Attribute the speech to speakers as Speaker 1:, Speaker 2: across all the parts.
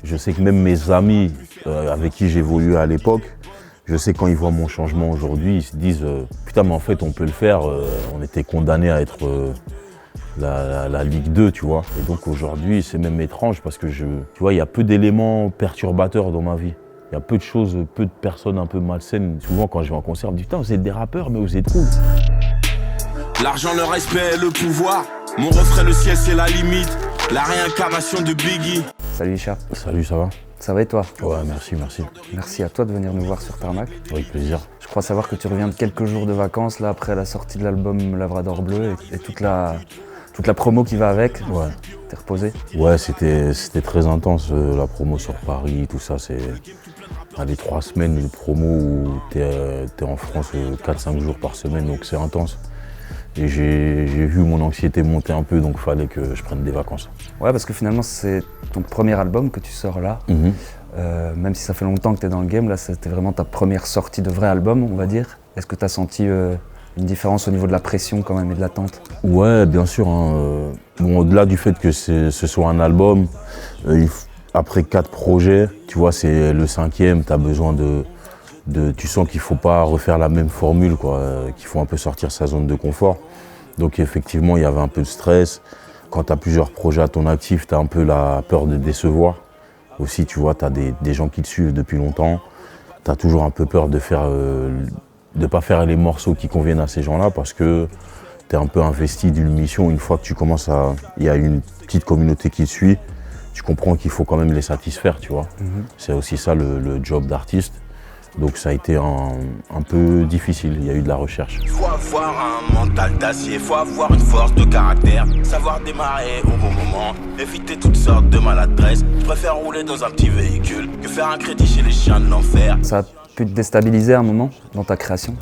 Speaker 1: Je sais que même mes amis avec qui j'évoluais à l'époque, je sais quand ils voient mon changement aujourd'hui, ils se disent putain mais en fait on peut le faire, on était condamné à être la Ligue 2, tu vois. Et donc aujourd'hui c'est même étrange parce que tu vois, il y a peu d'éléments perturbateurs dans ma vie. Il y a peu de choses, peu de personnes un peu malsaines. Souvent quand je vais en concert, on me dit putain vous êtes des rappeurs mais vous êtes cool.
Speaker 2: L'argent, le respect, le pouvoir. Mon refrain, le ciel, c'est la limite. La réincarnation de Biggie.
Speaker 3: Salut Isha.
Speaker 1: Salut, ça va?
Speaker 3: Ça va et toi?
Speaker 1: Ouais, merci, merci.
Speaker 3: Merci à toi de venir nous voir sur Tarmac.
Speaker 1: Avec plaisir.
Speaker 3: Je crois savoir que tu reviens de quelques jours de vacances là après la sortie de l'album Labrador Bleu et toute la promo qui va avec.
Speaker 1: Ouais.
Speaker 3: T'es reposé?
Speaker 1: Ouais, c'était très intense la promo sur Paris, tout ça. C'est les 3 semaines de promo où t'es en France 4-5 jours par semaine, donc c'est intense. Et j'ai vu mon anxiété monter un peu, donc il fallait que je prenne des vacances.
Speaker 3: Ouais, parce que finalement c'est ton premier album que tu sors là. Même si ça fait longtemps que tu es dans le game, là c'était vraiment ta première sortie de vrai album, on va dire. Est-ce que tu as senti une différence au niveau de la pression quand même et de l'attente? Ouais,
Speaker 1: bien sûr. Hein, bon, au-delà du fait que ce soit un album, après 4 projets, tu vois, c'est le 5e, tu as besoin tu sens qu'il ne faut pas refaire la même formule, quoi, qu'il faut un peu sortir sa zone de confort. Donc effectivement, il y avait un peu de stress. Quand tu as plusieurs projets à ton actif, tu as un peu la peur de décevoir. Aussi, tu vois, tu as des gens qui te suivent depuis longtemps. Tu as toujours un peu peur de ne pas faire les morceaux qui conviennent à ces gens-là parce que tu es un peu investi d'une mission. Une fois que tu commences il y a une petite communauté qui te suit, tu comprends qu'il faut quand même les satisfaire, tu vois. C'est aussi ça le job d'artiste. Donc ça a été un peu difficile, il y a eu de la recherche.
Speaker 2: Il faut avoir un mental d'acier, il faut avoir une force de caractère, savoir démarrer au bon moment, éviter toutes sortes de maladresses. Je préfère rouler dans un petit véhicule que faire un crédit chez les chiens de l'enfer.
Speaker 3: Ça a pu te déstabiliser à un moment dans ta création?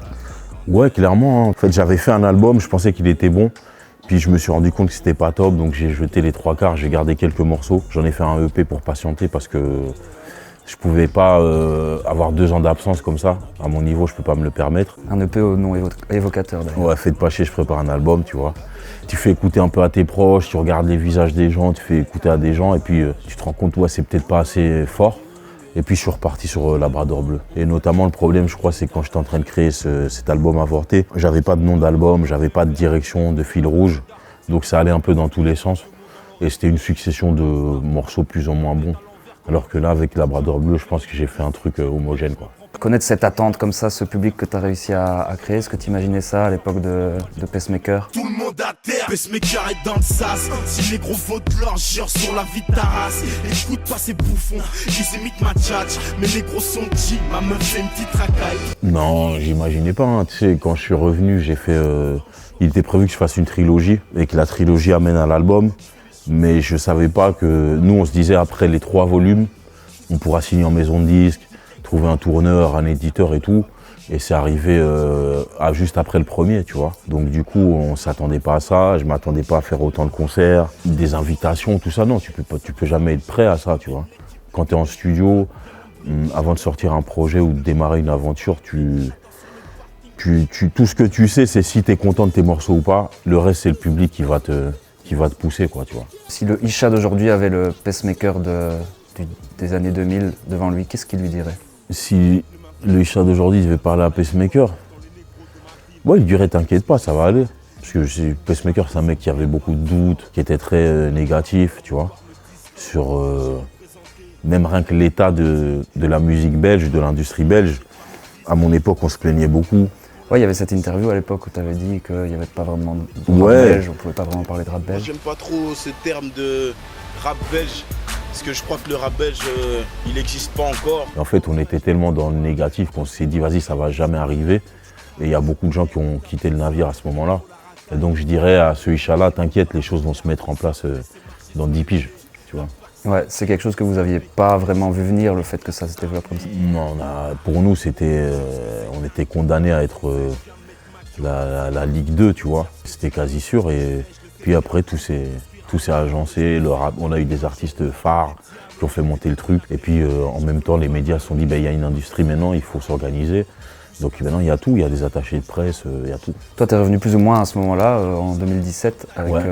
Speaker 1: Ouais, clairement. Hein. En fait, j'avais fait un album, je pensais qu'il était bon. Puis je me suis rendu compte que c'était pas top, donc j'ai jeté les 3/4, j'ai gardé quelques morceaux. J'en ai fait un EP pour patienter parce que je pouvais pas avoir 2 ans d'absence comme ça. À mon niveau, je peux pas me le permettre.
Speaker 3: Un EP au nom évocateur d'ailleurs.
Speaker 1: Ouais, faites pas chier, je prépare un album, tu vois. Tu fais écouter un peu à tes proches, tu regardes les visages des gens, tu fais écouter à des gens et puis tu te rends compte, ouais, c'est peut-être pas assez fort. Et puis je suis reparti sur Labrador Bleu. Et notamment le problème, je crois, c'est que quand j'étais en train de créer cet album avorté, j'avais pas de nom d'album, j'avais pas de direction, de fil rouge. Donc ça allait un peu dans tous les sens. Et c'était une succession de morceaux plus ou moins bons. Alors que là, avec Labrador Bleu, je pense que j'ai fait un truc homogène, quoi.
Speaker 3: Connaître cette attente comme ça, ce public que tu as réussi à créer, est-ce que tu imaginais ça à l'époque de Pacemaker?
Speaker 2: Tout le monde à terre, Pacemaker est dans le sas. Si les gros votent leur jure sur la vie de ta race. Écoute pas ces bouffons, ils imitent ma tchatch. Mais les gros sont cheap, ma meuf fait une petite racaille.
Speaker 1: Non, j'imaginais pas. Hein. Tu sais, quand je suis revenu, j'ai fait. Il était prévu que je fasse une trilogie et que la trilogie amène à l'album. Mais je savais pas que. Nous, on se disait après les 3 volumes, on pourra signer en maison de disque, trouver un tourneur, un éditeur et tout. Et c'est arrivé juste après le premier, tu vois. Donc du coup, on s'attendait pas à ça. Je m'attendais pas à faire autant de concerts, des invitations, tout ça. Non, tu peux jamais être prêt à ça, tu vois. Quand tu es en studio, avant de sortir un projet ou de démarrer une aventure, tout ce que tu sais, c'est si tu es content de tes morceaux ou pas. Le reste, c'est le public qui va te pousser, quoi, tu vois.
Speaker 3: Si le Isha d'aujourd'hui avait le Pacemaker des années 2000 devant lui, qu'est-ce qu'il lui dirait?
Speaker 1: Si le Isha d'aujourd'hui devait parler à Pacemaker, il lui dirait t'inquiète pas, ça va aller. Parce que Pacemaker, c'est un mec qui avait beaucoup de doutes, qui était très négatif, tu vois, sur même rien que l'état de la musique belge, de l'industrie belge. À mon époque, on se plaignait beaucoup.
Speaker 3: Ouais, il y avait cette interview à l'époque où tu avais dit qu'il n'y avait pas vraiment de rap belge, on ne pouvait pas vraiment parler de rap belge.
Speaker 2: J'aime pas trop ce terme de rap belge, parce que je crois que le rap belge, il n'existe pas encore.
Speaker 1: En fait, on était tellement dans le négatif qu'on s'est dit, vas-y, ça va jamais arriver. Et il y a beaucoup de gens qui ont quitté le navire à ce moment-là. Et donc je dirais à ce Isha-là, t'inquiète, les choses vont se mettre en place dans 10 piges, tu vois.
Speaker 3: Ouais, c'est quelque chose que vous n'aviez pas vraiment vu venir, le fait que ça se développe comme ça.
Speaker 1: Non, pour nous, on était condamnés à être la Ligue 2, tu vois. C'était quasi sûr. Et puis après, tout s'est agencé. On a eu des artistes phares qui ont fait monter le truc. Et puis en même temps, les médias se sont dit, il y a une industrie maintenant, il faut s'organiser. Donc maintenant, il y a tout, il y a des attachés de presse, il y a tout.
Speaker 3: Toi, t'es revenu plus ou moins à ce moment-là, en 2017, avec
Speaker 1: Ouais.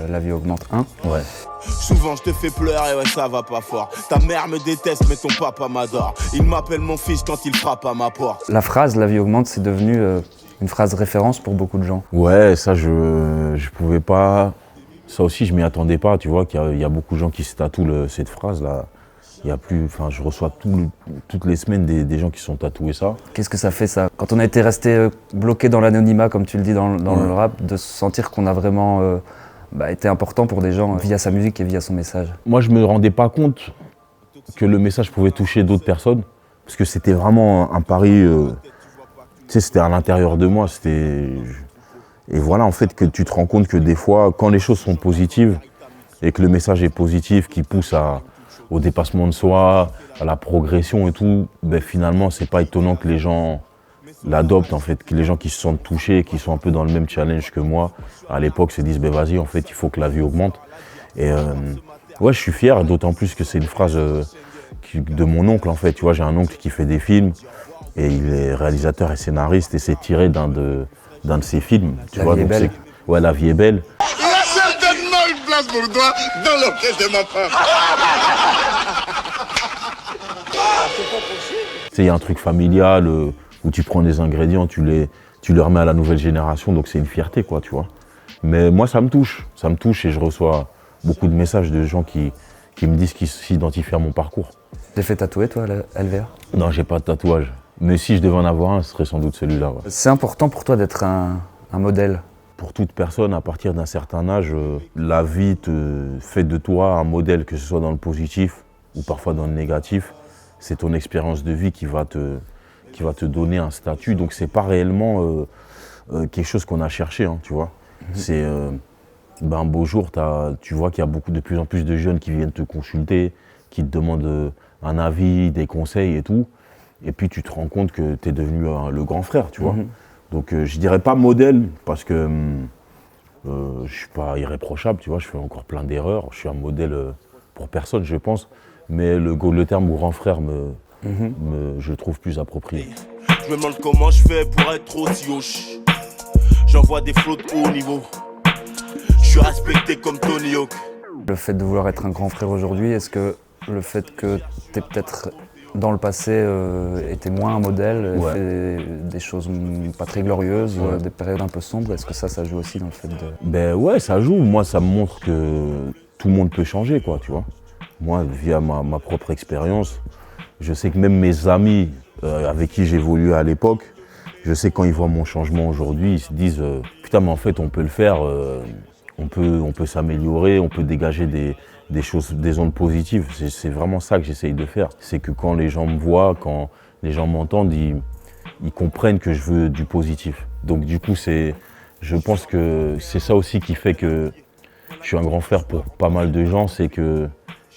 Speaker 3: La vie augmente 1.
Speaker 1: Ouais.
Speaker 2: Souvent je te fais pleurer, ouais ça va pas fort. Ta mère me déteste mais ton papa m'adore. Il m'appelle mon fils quand il frappe à ma porte.
Speaker 3: La phrase « La vie augmente », c'est devenu une phrase référence pour beaucoup de gens.
Speaker 1: Ouais, ça, je pouvais pas... Ça aussi, je m'y attendais pas, tu vois, qu'il y a beaucoup de gens qui se tatouent cette phrase-là. Il y a plus... Enfin, je reçois toutes les semaines des gens qui sont tatoués ça.
Speaker 3: Qu'est-ce que ça fait, ça? Quand on a été resté bloqué dans l'anonymat, comme tu le dis dans le rap, de se sentir qu'on a vraiment été important pour des gens via sa musique et via son message.
Speaker 1: Moi, je me rendais pas compte que le message pouvait toucher d'autres personnes, parce que c'était vraiment un pari... tu sais, c'était à l'intérieur de moi, Et voilà, en fait, que tu te rends compte que des fois, quand les choses sont positives, et que le message est positif, qui pousse au dépassement de soi, à la progression et tout, ben finalement, c'est pas étonnant que les gens l'adoptent, en fait, que les gens qui se sentent touchés, qui sont un peu dans le même challenge que moi, à l'époque, se disent, ben vas-y, en fait, il faut que la vie augmente. Et ouais, je suis fier, d'autant plus que c'est une phrase de mon oncle, en fait. Tu vois, j'ai un oncle qui fait des films, et il est réalisateur et scénariste, et c'est tiré d'un de ses films. Tu vois,
Speaker 3: vie est
Speaker 1: donc
Speaker 3: belle.
Speaker 1: Ouais, La vie est belle.
Speaker 4: Il a certainement une place pour toi dans l'orchestre de ma femme.
Speaker 1: Tu sais, il y a un truc familial où tu prends des ingrédients, tu les remets à la nouvelle génération, donc c'est une fierté, quoi, tu vois. Mais moi, ça me touche et je reçois beaucoup de messages de gens qui me disent qu'ils s'identifient à mon parcours.
Speaker 3: T'es fait tatouer, toi, LVR?
Speaker 1: Non, j'ai pas de tatouage. Mais si je devais en avoir un, ce serait sans doute celui-là. Ouais.
Speaker 3: C'est important pour toi d'être un modèle.
Speaker 1: Pour toute personne, à partir d'un certain âge, la vie te fait de toi un modèle, que ce soit dans le positif ou parfois dans le négatif. C'est ton expérience de vie qui va te donner un statut. Donc c'est pas réellement quelque chose qu'on a cherché, hein, tu vois. C'est un beau jour, tu vois qu'il y a de plus en plus de jeunes qui viennent te consulter, qui te demandent un avis, des conseils et tout. Et puis tu te rends compte que tu es devenu le grand frère, tu vois. Donc je dirais pas modèle, parce que je suis pas irréprochable, tu vois, je fais encore plein d'erreurs. Je suis un modèle pour personne, je pense. Mais le terme grand frère, je le trouve plus approprié.
Speaker 2: Je me demande comment je fais pour être aussi hoche. J'envoie des flots de haut niveau. Je suis respecté comme Tony Hawk.
Speaker 3: Le fait de vouloir être un grand frère aujourd'hui, est-ce que le fait que t'aies peut-être dans le passé été moins un modèle, fait des choses pas très glorieuses, des périodes un peu sombres, est-ce que ça joue aussi dans le fait de...
Speaker 1: Ben ouais, ça joue. Moi, ça me montre que tout le monde peut changer, quoi, tu vois. Moi, via ma propre expérience, je sais que même mes amis avec qui j'évoluais à l'époque, je sais que quand ils voient mon changement aujourd'hui, ils se disent putain, mais en fait, on peut le faire, on peut s'améliorer, on peut dégager des choses, des ondes positives. C'est vraiment ça que j'essaye de faire. C'est que quand les gens me voient, quand les gens m'entendent, ils comprennent que je veux du positif. Donc du coup, je pense que c'est ça aussi qui fait que je suis un grand frère pour pas mal de gens, c'est que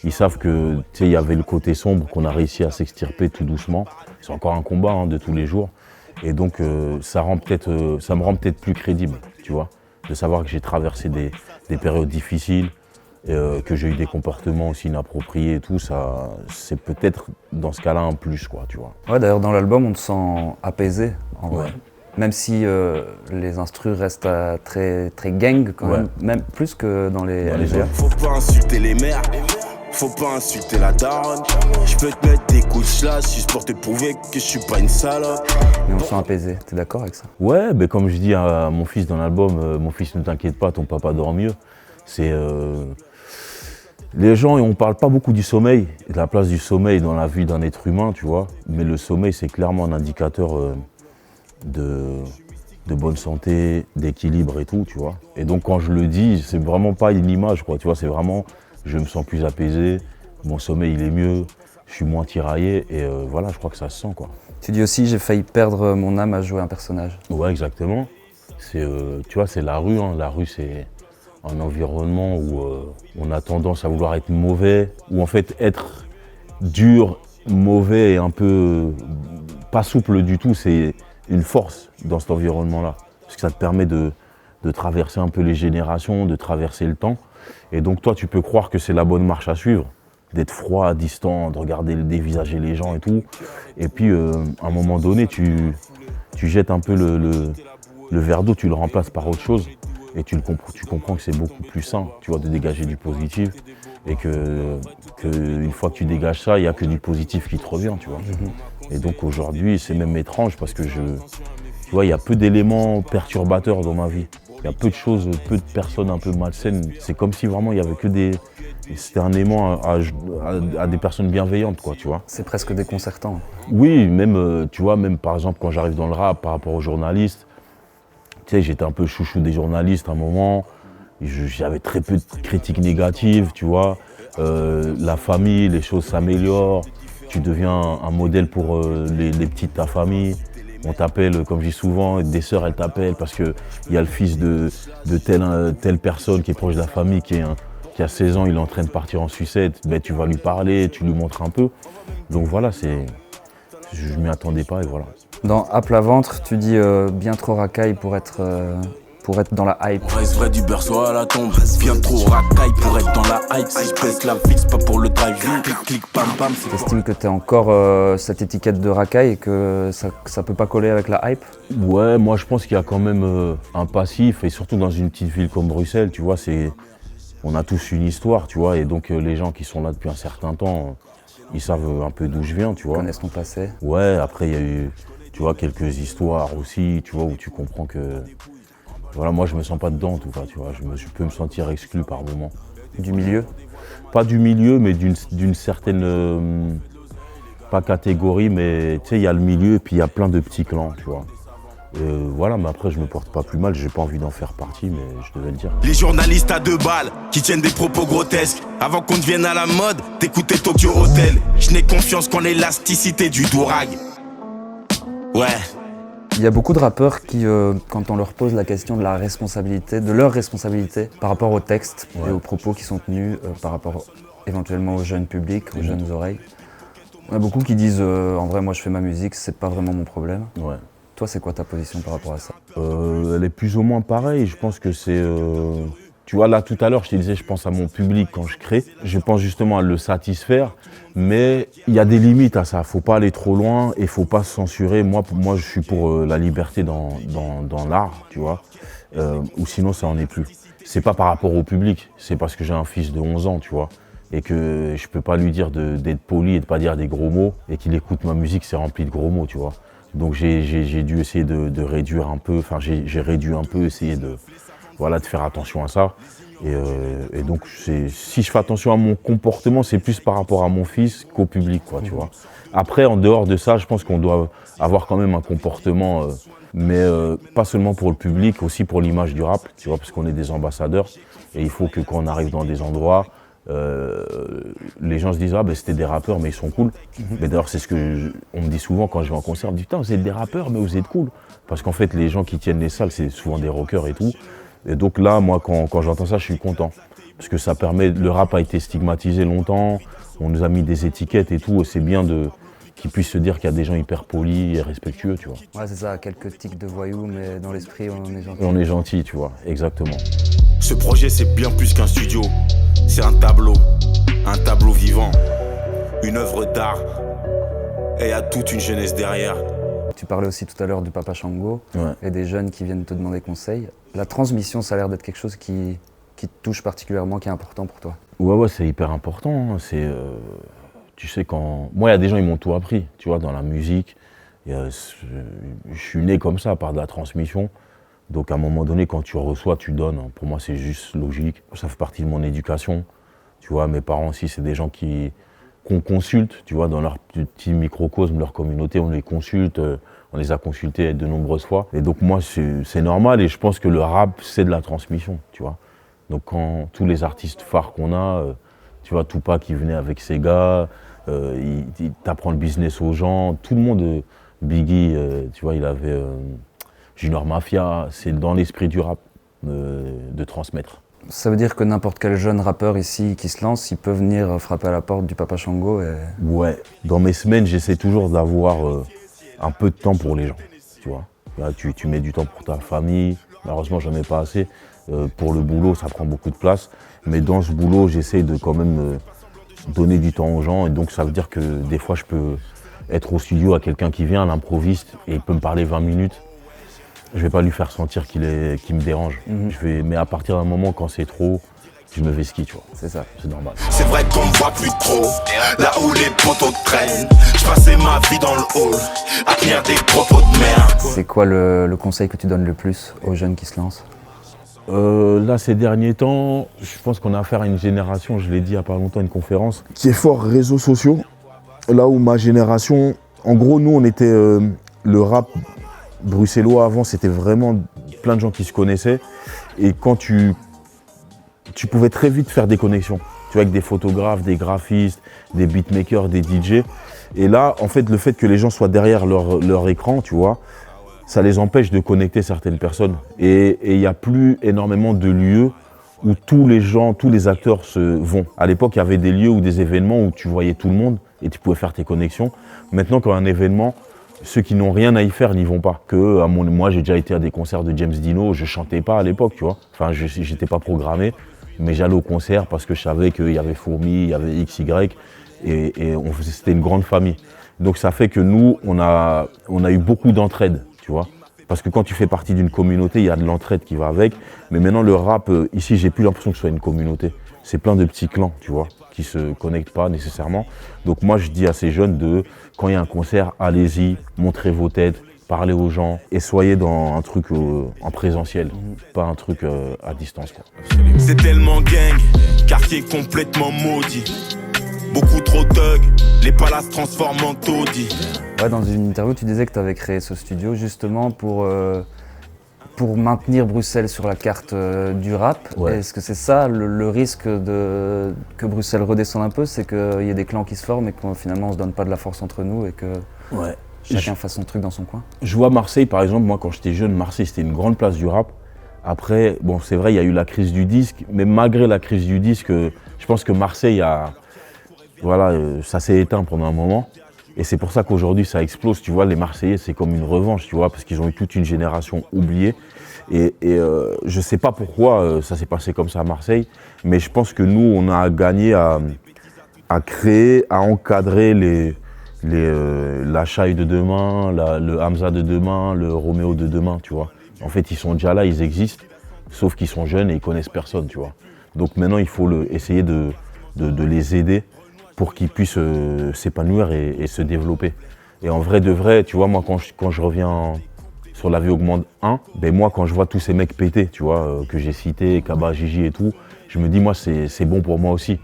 Speaker 1: ils savent que, tu sais, il y avait le côté sombre qu'on a réussi à s'extirper tout doucement. C'est encore un combat, hein, de tous les jours. Et donc ça me rend peut-être plus crédible, tu vois, de savoir que j'ai traversé des périodes difficiles, que j'ai eu des comportements aussi inappropriés et tout, ça, c'est peut-être dans ce cas-là un plus, quoi, tu vois.
Speaker 3: Ouais, d'ailleurs dans l'album on te sent apaisé, en vrai. Même si les instrus restent très, très gang quand même plus que dans les LGR.
Speaker 2: Faut pas insulter les mères, faut pas insulter la daronne. Je peux te mettre des coups de slash juste pour te prouver que je suis pas une salope.
Speaker 3: Mais on se sent apaisé, t'es d'accord avec ça?
Speaker 1: Ouais, mais comme je dis à mon fils dans l'album, mon fils, ne t'inquiète pas, ton papa dort mieux. C'est les gens, on parle pas beaucoup du sommeil, de la place du sommeil dans la vie d'un être humain, tu vois. Mais le sommeil, c'est clairement un indicateur de bonne santé, d'équilibre et tout, tu vois. Et donc quand je le dis, c'est vraiment pas une image, quoi, tu vois. C'est vraiment, je me sens plus apaisé, mon sommeil il est mieux, je suis moins tiraillé et voilà, je crois que ça se sent, quoi.
Speaker 3: Tu dis aussi, j'ai failli perdre mon âme à jouer un personnage.
Speaker 1: Ouais, exactement. C'est, tu vois, c'est la rue, hein. La rue, c'est un environnement où on a tendance à vouloir être mauvais, où en fait être dur, mauvais et un peu pas souple du tout, c'est une force dans cet environnement-là. Parce que ça te permet de traverser un peu les générations, de traverser le temps. Et donc toi, tu peux croire que c'est la bonne marche à suivre. d'être froid, distant, de regarder, dévisager les gens et tout. Et puis, à un moment donné, tu jettes un peu le verre d'eau, tu le remplaces par autre chose. Et tu comprends que c'est beaucoup plus sain, tu vois, de dégager du positif. Et qu'une fois que tu dégages ça, il n'y a que du positif qui te revient, tu vois. Et donc aujourd'hui, c'est même étrange parce que tu vois, il y a peu d'éléments perturbateurs dans ma vie. Il y a peu de choses, peu de personnes un peu malsaines. C'est comme si vraiment il y avait que c'était un aimant à des personnes bienveillantes, quoi, tu vois.
Speaker 3: C'est presque déconcertant.
Speaker 1: Oui, même, tu vois, même par exemple quand j'arrive dans le rap par rapport aux journalistes, tu sais, j'étais un peu chouchou des journalistes à un moment. J'avais très peu de critiques négatives, tu vois. La famille, les choses s'améliorent. Tu deviens un modèle pour les petits de ta famille. On t'appelle, comme je dis souvent, des sœurs, elles t'appellent parce qu'il y a le fils de telle personne qui est proche de la famille, qui a 16 ans, il est en train de partir en sucette. Ben, tu vas lui parler, tu lui montres un peu. Donc voilà, je m'y attendais pas et voilà.
Speaker 3: Dans À plat ventre, tu dis bien trop racaille pour être dans la hype.
Speaker 2: On reste vrai du berceau à la tombe. Bien trop racaille pour être dans la hype. Si je pèse la fixe, pas pour le drive. Clic, clic, pam, pam.
Speaker 3: T'estimes que t'es encore cette étiquette de racaille et que ça peut pas coller avec la hype?
Speaker 1: Ouais, moi je pense qu'il y a quand même un passif, et surtout dans une petite ville comme Bruxelles, tu vois, on a tous une histoire, tu vois, et donc les gens qui sont là depuis un certain temps, ils savent un peu d'où je viens, tu vois.
Speaker 3: Ils connaissent ton passé.
Speaker 1: Ouais, après il y a eu, tu vois, quelques histoires aussi, tu vois, où tu comprends que, voilà, moi je me sens pas dedans en tout cas, tu vois, je peux me sentir exclu par moments.
Speaker 3: Du milieu?
Speaker 1: Pas du milieu, mais d'une certaine, pas catégorie, mais tu sais, il y a le milieu et puis il y a plein de petits clans, tu vois. Voilà, mais après je me porte pas plus mal, j'ai pas envie d'en faire partie, mais je devais le dire.
Speaker 2: Les journalistes à 2 balles, qui tiennent des propos grotesques. Avant qu'on devienne à la mode, d'écouter Tokyo Hotel. Je n'ai confiance qu'en l'élasticité du dourag. Ouais.
Speaker 3: Il y a beaucoup de rappeurs qui, quand on leur pose la question de leur responsabilité par rapport au texte et aux propos qui sont tenus, par rapport éventuellement au jeune public, aux jeunes oreilles, il y en a beaucoup qui disent en vrai, moi je fais ma musique, c'est pas vraiment mon problème.
Speaker 1: Ouais.
Speaker 3: Toi, c'est quoi ta position par rapport à ça?
Speaker 1: Elle est plus ou moins pareille. Je pense que c'est... Tu vois, là, tout à l'heure, je te disais, je pense à mon public quand je crée. Je pense justement à le satisfaire. Mais il y a des limites à ça. Il ne faut pas aller trop loin et il ne faut pas se censurer. Moi, je suis pour la liberté dans l'art, tu vois. Ou sinon, ça n'en est plus. C'est pas par rapport au public. C'est parce que j'ai un fils de 11 ans, tu vois. Et que je peux pas lui dire d'être poli et de pas dire des gros mots. Et qu'il écoute ma musique, c'est rempli de gros mots, tu vois. Donc j'ai dû essayer de réduire un peu, enfin j'ai réduit un peu, essayer de faire attention à ça. Et donc si je fais attention à mon comportement, c'est plus par rapport à mon fils qu'au public, quoi, tu vois. Après, en dehors de ça, je pense qu'on doit avoir quand même un comportement, mais pas seulement pour le public, aussi pour l'image du rap, tu vois, parce qu'on est des ambassadeurs. Et il faut que quand on arrive dans des endroits, les gens se disent ah ben c'était des rappeurs mais ils sont cool. Mais d'ailleurs c'est ce que on me dit souvent quand je vais en concert, on me dit putain vous êtes des rappeurs mais vous êtes cool. Parce qu'en fait les gens qui tiennent les salles c'est souvent des rockers et tout. Et donc là moi quand j'entends ça je suis content. Parce que ça permet, le rap a été stigmatisé longtemps, on nous a mis des étiquettes et tout, et c'est bien qu'ils puissent se dire qu'il y a des gens hyper polis et respectueux, tu vois.
Speaker 3: Ouais c'est ça, quelques tics de voyous mais dans l'esprit on est gentil.
Speaker 1: On est gentil, tu vois, exactement.
Speaker 2: Ce projet c'est bien plus qu'un studio. C'est un tableau vivant, une œuvre d'art, et il y a toute une jeunesse derrière.
Speaker 3: Tu parlais aussi tout à l'heure du Papa Shango et des jeunes qui viennent te demander conseil. La transmission, ça a l'air d'être quelque chose qui te touche particulièrement, qui est important pour toi.
Speaker 1: Ouais, c'est hyper important. Tu sais, moi, il y a des gens, ils m'ont tout appris, tu vois, dans la musique. Je suis né comme ça, par de la transmission. Donc à un moment donné, quand tu reçois, tu donnes. Pour moi, c'est juste logique. Ça fait partie de mon éducation. Tu vois, mes parents aussi, c'est des gens qu'on consulte, tu vois, dans leur petit microcosme, leur communauté, on les consulte, on les a consultés de nombreuses fois. Et donc moi, c'est normal et je pense que le rap, c'est de la transmission, tu vois. Donc quand tous les artistes phares qu'on a, tu vois, Tupac qui venait avec ses gars, il t'apprend le business aux gens, tout le monde, Biggie, tu vois, il avait... Junior Mafia, c'est dans l'esprit du rap de transmettre.
Speaker 3: Ça veut dire que n'importe quel jeune rappeur ici qui se lance, il peut venir frapper à la porte du Papa Shango et...
Speaker 1: Ouais, dans mes semaines, j'essaie toujours d'avoir un peu de temps pour les gens, tu vois. Là, tu mets du temps pour ta famille, malheureusement j'en ai pas assez. Pour le boulot, ça prend beaucoup de place, mais dans ce boulot, j'essaie de quand même donner du temps aux gens. Et donc ça veut dire que des fois je peux être au studio à quelqu'un qui vient, l'improviste, et il peut me parler 20 minutes. Je vais pas lui faire sentir qu'il me dérange. Mais à partir d'un moment, quand c'est trop, je me vesquille, tu vois.
Speaker 3: C'est ça.
Speaker 1: C'est normal.
Speaker 2: C'est vrai qu'on me voit plus trop, là où les poteaux traînent. Je passais ma vie dans le hall, à tenir des propos de merde.
Speaker 3: C'est quoi le conseil que tu donnes le plus aux jeunes qui se lancent?
Speaker 1: Là, ces derniers temps, je pense qu'on a affaire à une génération, je l'ai dit il n'y a pas longtemps à une conférence, qui est fort réseaux sociaux. Là où ma génération, en gros, nous, on était le rap bruxellois avant, c'était vraiment plein de gens qui se connaissaient. Et quand tu pouvais très vite faire des connexions, tu vois, avec des photographes, des graphistes, des beatmakers, des DJ. Et là, en fait, le fait que les gens soient derrière leur écran, tu vois, ça les empêche de connecter certaines personnes. Et il n'y a plus énormément de lieux où tous les gens, tous les acteurs se vont. À l'époque, il y avait des lieux ou des événements où tu voyais tout le monde et tu pouvais faire tes connexions. Maintenant, quand un événement, ceux qui n'ont rien à y faire n'y vont pas. Moi, j'ai déjà été à des concerts de James Dino, je chantais pas à l'époque, tu vois. Enfin, j'étais pas programmé, mais j'allais au concert parce que je savais qu'il y avait Fourmi, il y avait XY, et c'était une grande famille. Donc ça fait que nous, on a eu beaucoup d'entraide, tu vois. Parce que quand tu fais partie d'une communauté, il y a de l'entraide qui va avec. Mais maintenant, le rap, ici, j'ai plus l'impression que ce soit une communauté. C'est plein de petits clans, tu vois, qui se connectent pas nécessairement. Donc moi, je dis à ces jeunes quand il y a un concert, allez-y, montrez vos têtes, parlez aux gens et soyez dans un truc en présentiel, pas un truc à distance, quoi.
Speaker 2: C'est tellement gang, quartier complètement maudit. Beaucoup trop thug, les palaces transforment en taudis.
Speaker 3: Ouais, dans une interview, tu disais que tu avais créé ce studio justement pour maintenir Bruxelles sur la carte du rap.
Speaker 1: Ouais.
Speaker 3: Est-ce que c'est ça le risque que Bruxelles redescende un peu, c'est qu'il y ait des clans qui se forment et que finalement on ne se donne pas de la force entre nous et que chacun fasse son truc dans son coin?
Speaker 1: Je vois Marseille, par exemple, moi quand j'étais jeune, Marseille c'était une grande place du rap. Après, bon c'est vrai, il y a eu la crise du disque, mais malgré la crise du disque, je pense que Marseille ça s'est éteint pendant un moment. Et c'est pour ça qu'aujourd'hui ça explose, tu vois, les Marseillais c'est comme une revanche, tu vois, parce qu'ils ont eu toute une génération oubliée. Et je sais pas pourquoi ça s'est passé comme ça à Marseille, mais je pense que nous on a gagné à créer, à encadrer la Chaille de demain, le Hamza de demain, le Roméo de demain, tu vois. En fait ils sont déjà là, ils existent, sauf qu'ils sont jeunes et ils connaissent personne, tu vois. Donc maintenant il faut essayer de les aider pour qu'ils puissent s'épanouir et se développer. Et en vrai de vrai, tu vois, moi quand je reviens sur La Vie Augmente 1, ben moi quand je vois tous ces mecs pétés, tu vois, que j'ai cités, Kaba, Gigi et tout, je me dis moi c'est bon pour moi aussi.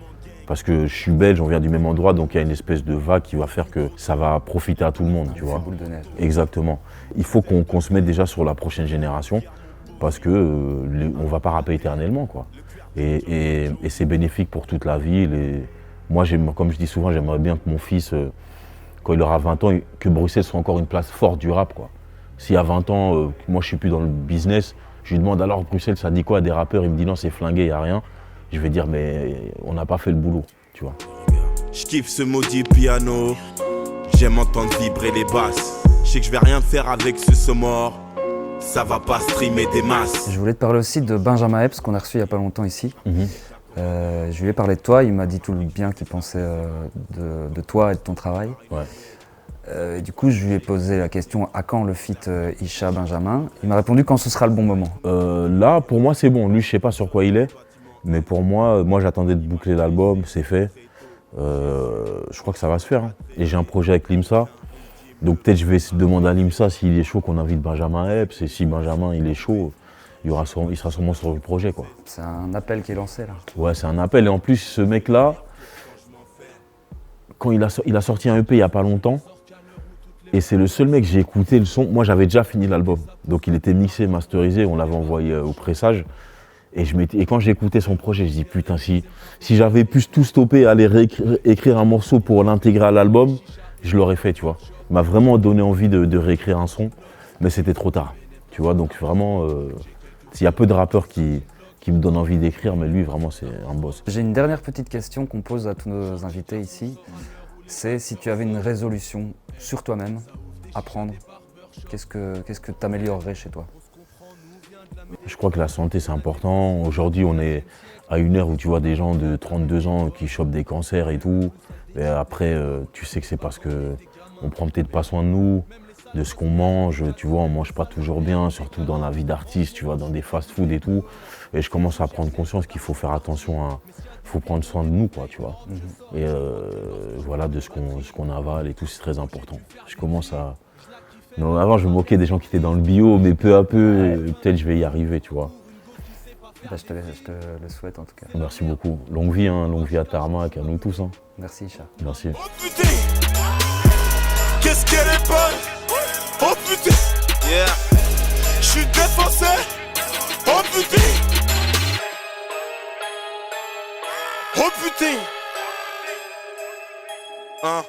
Speaker 1: Parce que je suis belge, on vient du même endroit, donc il y a une espèce de vague qui va faire que ça va profiter à tout le monde, tu vois.
Speaker 3: Boule de neige.
Speaker 1: Exactement. Il faut qu'on se mette déjà sur la prochaine génération, parce que on va pas rapper éternellement, quoi. Et c'est bénéfique pour toute la ville. Moi, comme je dis souvent, j'aimerais bien que mon fils, quand il aura 20 ans, que Bruxelles soit encore une place forte du rap, quoi. S'il y a 20 ans, moi je suis plus dans le business, je lui demande alors Bruxelles, ça dit quoi à des rappeurs? Il me dit non, c'est flingué, il n'y a rien. Je vais dire mais on n'a pas fait le boulot, tu vois.
Speaker 2: Je kiffe ce maudit piano, j'aime entendre vibrer les basses. Je sais que je vais rien faire avec ce son mort, ça va pas streamer des masses.
Speaker 3: Je voulais te parler aussi de Benjamin Epps qu'on a reçu il n'y a pas longtemps ici. Je lui ai parlé de toi, il m'a dit tout le bien qu'il pensait de toi et de ton travail.
Speaker 1: Ouais.
Speaker 3: Du coup, je lui ai posé la question à quand le feat Isha-Benjamin. Il m'a répondu quand ce sera le bon moment.
Speaker 1: Là, pour moi, c'est bon. Lui, je sais pas sur quoi il est, mais pour moi, j'attendais de boucler l'album, c'est fait. Je crois que ça va se faire. Hein. Et j'ai un projet avec Limsa. Donc peut-être je vais demander à Limsa s'il est chaud qu'on invite Benjamin Epps. Et si Benjamin il est chaud, il sera sûrement sur le projet, quoi.
Speaker 3: C'est un appel qui est lancé là.
Speaker 1: Ouais, c'est un appel. Et en plus, ce mec-là, quand il a sorti un EP il n'y a pas longtemps, et c'est le seul mec que j'ai écouté le son. Moi, j'avais déjà fini l'album. Donc il était mixé, masterisé, on l'avait envoyé au pressage. Et quand j'ai écouté son projet, je dis putain, si j'avais pu tout stopper, aller écrire un morceau pour l'intégrer à l'album, je l'aurais fait, tu vois. Il m'a vraiment donné envie de réécrire un son, mais c'était trop tard. Tu vois, donc vraiment, il y a peu de rappeurs qui me donnent envie d'écrire, mais lui, vraiment, c'est un boss.
Speaker 3: J'ai une dernière petite question qu'on pose à tous nos invités ici. C'est si tu avais une résolution sur toi-même à prendre, qu'est-ce que tu améliorerais chez toi?
Speaker 1: Je crois que la santé, c'est important. Aujourd'hui, on est à une heure où tu vois des gens de 32 ans qui chopent des cancers et tout. Et après, tu sais que c'est parce qu'on prend peut-être pas soin de nous, de ce qu'on mange. Tu vois, on mange pas toujours bien, surtout dans la vie d'artiste, tu vois, dans des fast-food et tout. Et je commence à prendre conscience qu'il faut faire attention à... Il faut prendre soin de nous, quoi, tu vois. Et voilà, de ce qu'on avale et tout, c'est très important. Je commence à... Non, avant, je me moquais des gens qui étaient dans le bio, mais peu à peu, peut-être je vais y arriver, tu vois.
Speaker 3: Bah, je te le souhaite en tout cas.
Speaker 1: Merci beaucoup. Longue vie à Tarmac, à nous tous. Hein.
Speaker 3: Merci Isha.
Speaker 1: Merci.
Speaker 5: Oh putain, qu'est-ce qu'elle est bonne. Oh putain, yeah, je suis défoncé. Oh putain, oh putain, hein.